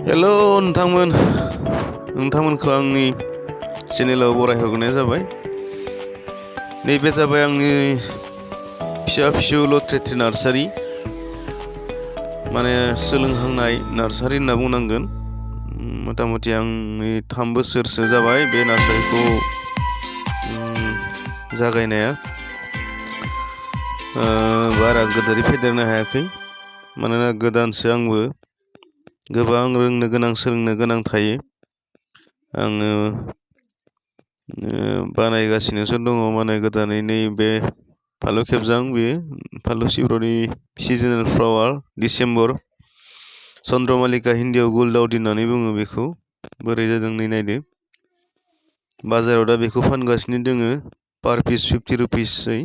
Hello नोंथांमोनखौ आंनि चेनेलाव बरायहरनाय जाबाय। नैबे जाबाय आंनि फिसा लट्रेटि नार्सारि, माने सोलोंहांनाय नार्सारि होनना बुंनांगोन। मथा मथि आंनि 3 बोसोरसो जाबाय बे नार्सारिखौ जागायनाया। बारा गोदोरै फेदेरनो हायाखै, मानोना गोदानसो आंबो। गोबां रोंनो गोनां सोलोंनो गोनां थायो। आङो बानायगासिनोसो दङ, माने गोदानै नैबे फालु खेबजां, बेयो फालु सिब्र'नि सिजोनेल फ्लावार डिसेम्बर, चन्द्रमालिका हिन्दीयाव गुलदाउदि होननानै बुङो बेखौ। बोरै जादों नै नायदो। बाजाराव दा बेखौ फानगासिनो दोङो पार पिस 50 रुपिसै,